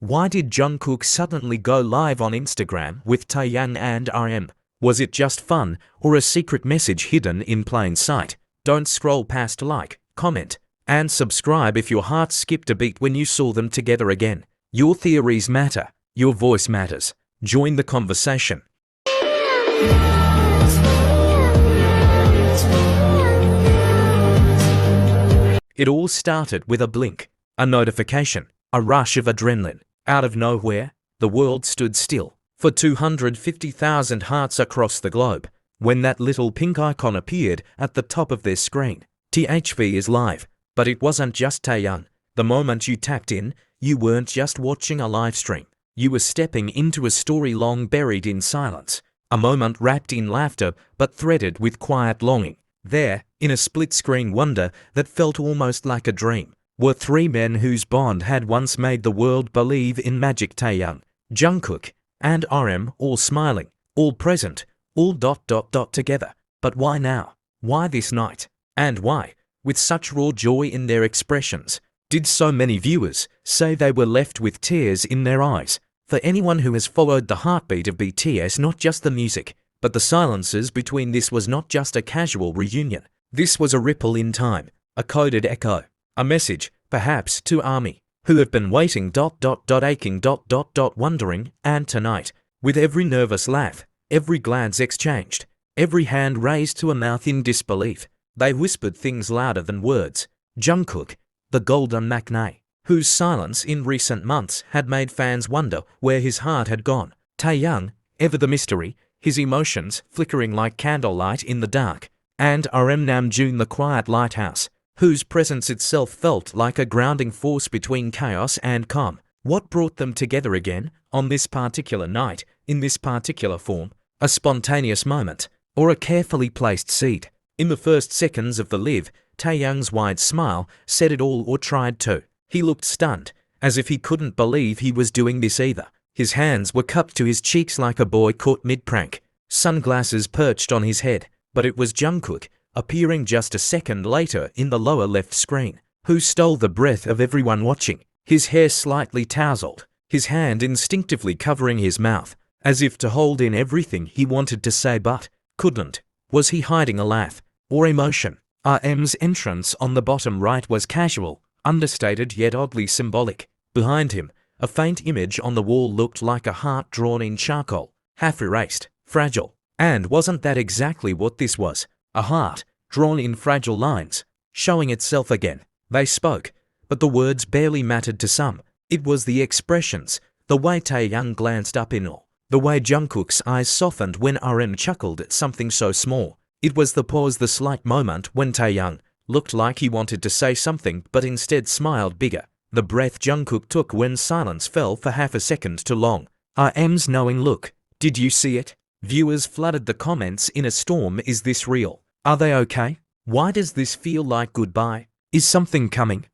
Why did Jungkook suddenly go live on Instagram with Taeyang and RM? Was it just fun, or a secret message hidden in plain sight? Don't scroll past like, comment, and subscribe if your heart skipped a beat when you saw them together again. Your theories matter. Your voice matters. Join the conversation. It all started with a blink, a notification, a rush of adrenaline. Out of nowhere, the world stood still for 250,000 hearts across the globe when that little pink icon appeared at the top of their screen. THV is live, but it wasn't just Taeyang. The moment you tapped in, you weren't just watching a live stream. You were stepping into a story long buried in silence, a moment wrapped in laughter but threaded with quiet longing. There, in a split-screen wonder that felt almost like a dream, were three men whose bond had once made the world believe in magic. Taeyang, Jungkook, and RM, all smiling, all present, all together. But why now? Why this night? And why, with such raw joy in their expressions, did so many viewers say they were left with tears in their eyes? For anyone who has followed the heartbeat of BTS, not just the music, but the silences between, this was not just a casual reunion. This was a ripple in time, a coded echo, a message, perhaps, to ARMY, who have been waiting, aching, wondering. And tonight, with every nervous laugh, every glance exchanged, every hand raised to a mouth in disbelief, they whispered things louder than words. Jungkook, the golden maknae, whose silence in recent months had made fans wonder where his heart had gone. Taeyang, ever the mystery, his emotions flickering like candlelight in the dark. And RM Namjoon, the quiet lighthouse, whose presence itself felt like a grounding force between chaos and calm. What brought them together again, on this particular night, in this particular form? A spontaneous moment, or a carefully placed seed? In the first seconds of the live, Taeyang's wide smile said it all, or tried to. He looked stunned, as if he couldn't believe he was doing this either. His hands were cupped to his cheeks like a boy caught mid-prank, sunglasses perched on his head. But it was Jungkook, appearing just a second later in the lower left screen, who stole the breath of everyone watching. His hair slightly tousled, his hand instinctively covering his mouth, as if to hold in everything he wanted to say but couldn't. Was he hiding a laugh or emotion? RM's entrance on the bottom right was casual, understated yet oddly symbolic. Behind him, a faint image on the wall looked like a heart drawn in charcoal, half erased, fragile. And wasn't that exactly what this was? A heart, drawn in fragile lines, showing itself again. They spoke, but the words barely mattered to some. It was the expressions, the way Taeyang glanced up in awe, the way Jungkook's eyes softened when RM chuckled at something so small. It was the pause, the slight moment when Taeyang looked like he wanted to say something but instead smiled bigger. The breath Jungkook took when silence fell for half a second too long. RM's knowing look. Did you see it? Viewers flooded the comments in a storm. Is this real? Are they okay? Why does this feel like goodbye? Is something coming?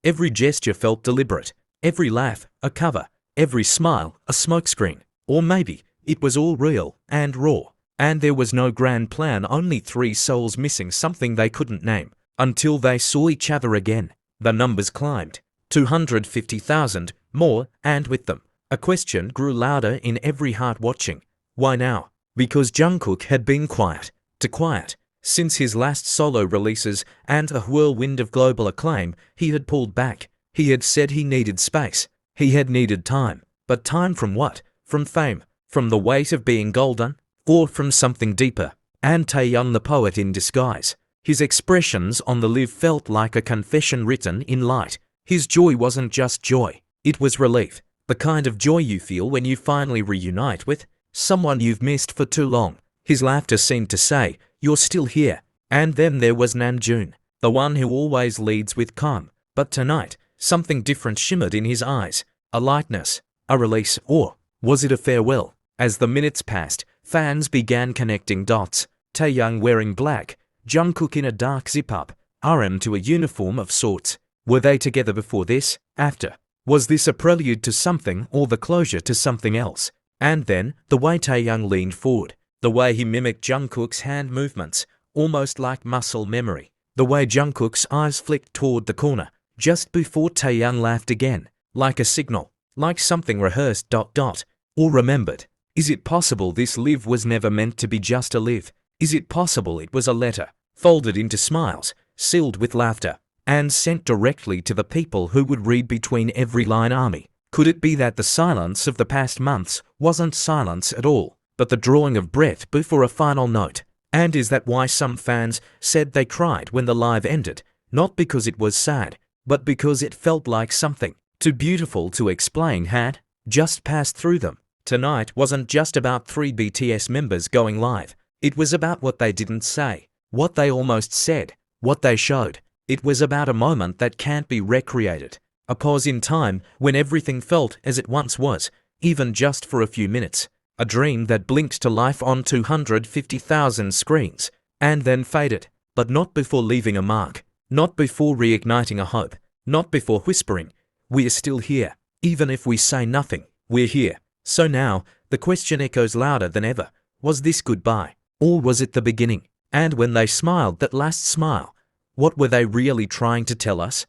Every gesture felt deliberate. Every laugh, a cover. Every smile, a smokescreen. Or maybe it was all real and raw. And there was no grand plan, only three souls missing something they couldn't name. Until they saw each other again. The numbers climbed. 250,000, more, and with them, a question grew louder in every heart watching. Why now? Because Jungkook had been quiet, too quiet. Since his last solo releases and a whirlwind of global acclaim, he had pulled back. He had said he needed space. He had needed time. But time from what? From fame? From the weight of being golden? Or from something deeper? And Taeyang, the poet in disguise. His expressions on the live felt like a confession written in light. His joy wasn't just joy. It was relief. The kind of joy you feel when you finally reunite with someone you've missed for too long. His laughter seemed to say, "You're still here." And then there was Namjoon, the one who always leads with calm. But tonight, something different shimmered in his eyes. A lightness, a release, or was it a farewell? As the minutes passed, fans began connecting dots. Taeyang wearing black, Jungkook in a dark zip-up, RM to a uniform of sorts. Were they together before this? After? Was this a prelude to something or the closure to something else? And then, the way Taeyang leaned forward, the way he mimicked Jungkook's hand movements, almost like muscle memory. The way Jungkook's eyes flicked toward the corner, just before Taehyung laughed again, like a signal, like something rehearsed. Or remembered. Is it possible this live was never meant to be just a live? Is it possible it was a letter, folded into smiles, sealed with laughter, and sent directly to the people who would read between every line? Army. Could it be that the silence of the past months wasn't silence at all, but the drawing of breath before a final note? And is that why some fans said they cried when the live ended, not because it was sad, but because it felt like something too beautiful to explain had just passed through them? Tonight wasn't just about 3 BTS members going live. It was about what they didn't say, what they almost said, what they showed. It was about a moment that can't be recreated. A pause in time when everything felt as it once was, even just for a few minutes. A dream that blinked to life on 250,000 screens, and then faded, but not before leaving a mark, not before reigniting a hope, not before whispering, "We are still here, even if we say nothing, we're here." So now, the question echoes louder than ever. Was this goodbye? Or was it the beginning? And when they smiled that last smile, what were they really trying to tell us?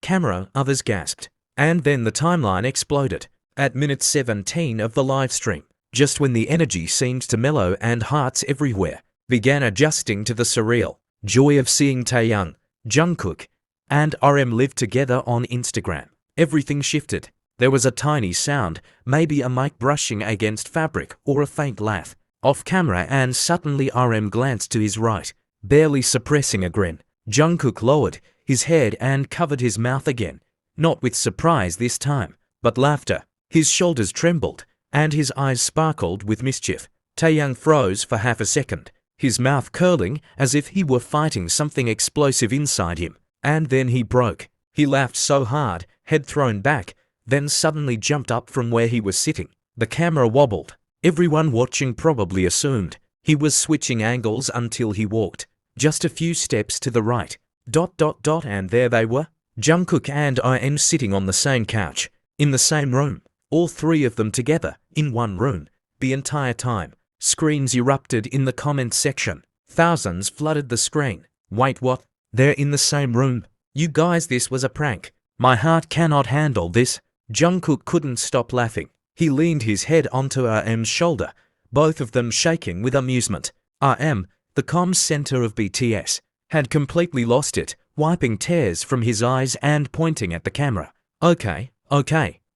Camera, others gasped. And then the timeline exploded. At minute 17 of the live stream, just when the energy seemed to mellow and hearts everywhere began adjusting to the surreal joy of seeing Taehyung, Jungkook, and RM live together on Instagram, everything shifted. There was a tiny sound, maybe a mic brushing against fabric or a faint laugh off camera, and suddenly RM glanced to his right, barely suppressing a grin. Jungkook lowered his head and covered his mouth again, not with surprise this time, but laughter. His shoulders trembled, and his eyes sparkled with mischief. Taehyung froze for half a second, his mouth curling as if he were fighting something explosive inside him. And then he broke. He laughed so hard, head thrown back, then suddenly jumped up from where he was sitting. The camera wobbled. Everyone watching probably assumed he was switching angles until he walked just a few steps to the right. And there they were, Jungkook and IM sitting on the same couch, in the same room, all three of them together, in one room, the entire time. Screams erupted in the comments section. Thousands flooded the screen. Wait, what? They're in the same room? You guys, this was a prank. My heart cannot handle this. Jungkook couldn't stop laughing. He leaned his head onto RM's shoulder, both of them shaking with amusement. RM, the comms center of BTS, had completely lost it, wiping tears from his eyes and pointing at the camera. Okay,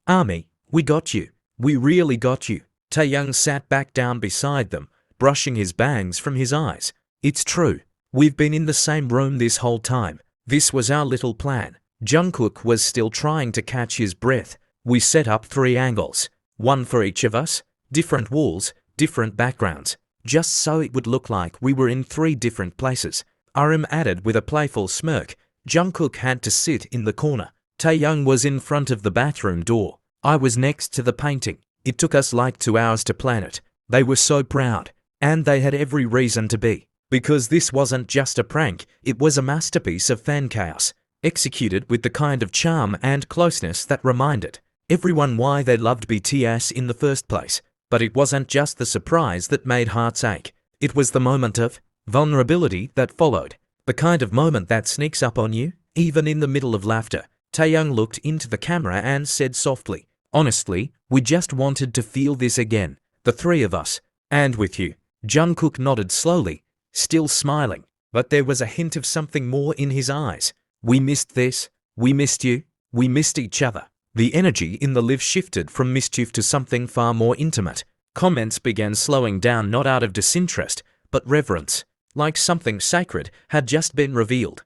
Army, we got you. We really got you. Taehyung sat back down beside them, brushing his bangs from his eyes. It's true. We've been in the same room this whole time. This was our little plan. Jungkook was still trying to catch his breath. We set up 3 angles, one for each of us, different walls, different backgrounds, just so it would look like we were in 3 different places. RM added with a playful smirk. Jungkook had to sit in the corner. Taehyung was in front of the bathroom door. I was next to the painting. It took us like 2 hours to plan it. They were so proud, and they had every reason to be, because this wasn't just a prank, it was a masterpiece of fan chaos, executed with the kind of charm and closeness that reminded everyone why they loved BTS in the first place. But it wasn't just the surprise that made hearts ache. It was the moment of vulnerability that followed, the kind of moment that sneaks up on you, even in the middle of laughter. Taehyung looked into the camera and said softly, "Honestly, we just wanted to feel this again, the 3 of us, and with you." Jungkook nodded slowly, still smiling, but there was a hint of something more in his eyes. We missed this, we missed you, we missed each other. The energy in the live shifted from mischief to something far more intimate. Comments began slowing down, not out of disinterest, but reverence, like something sacred had just been revealed.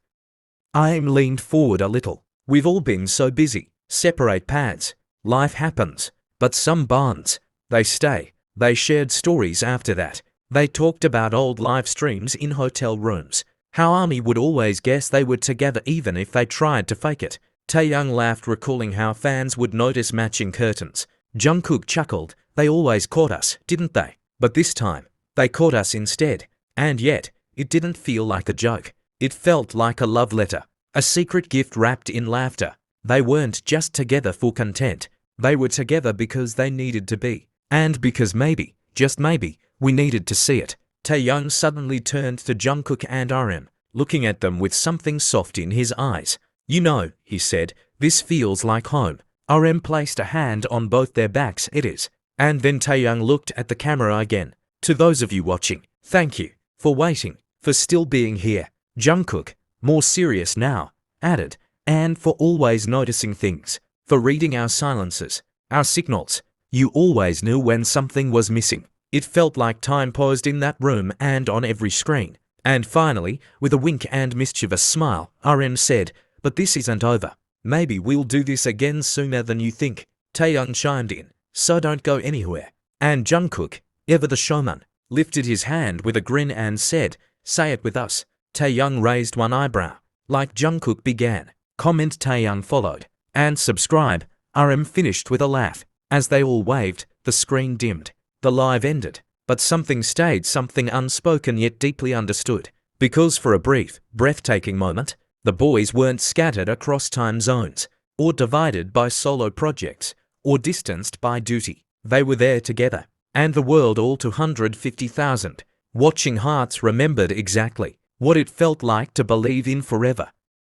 IM leaned forward a little. We've all been so busy. Separate paths. Life happens. But some bonds, they stay. They shared stories after that. They talked about old live streams in hotel rooms. How Army would always guess they were together even if they tried to fake it. Taehyung laughed, recalling how fans would notice matching curtains. Jungkook chuckled. They always caught us, didn't they? But this time, they caught us instead. And yet, it didn't feel like a joke. It felt like a love letter, a secret gift wrapped in laughter. They weren't just together for content. They were together because they needed to be. And because maybe, just maybe, we needed to see it. Taehyung suddenly turned to Jungkook and RM. looking at them with something soft in his eyes. "You know," he said, "this feels like home." RM placed a hand on both their backs. "It is." And then Taeyang looked at the camera again. "To those of you watching, thank you for waiting, for still being here." Jungkook, more serious now, added, "And for always noticing things, for reading our silences, our signals. You always knew when something was missing." It felt like time paused in that room and on every screen. And finally, with a wink and mischievous smile, RM said, "But this isn't over. Maybe we'll do this again sooner than you think." Taeyang chimed in, "So don't go anywhere." And Jungkook, ever the showman, lifted his hand with a grin and said, "Say it with us." Taeyang raised one eyebrow. Like Jungkook began, comment Taeyang followed, and subscribe. RM finished with a laugh. As they all waved, the screen dimmed. The live ended, but something stayed, something unspoken yet deeply understood. Because for a brief, breathtaking moment, the boys weren't scattered across time zones, or divided by solo projects, or distanced by duty. They were there together, and the world, all 250,000 watching hearts, remembered exactly what it felt like to believe in forever.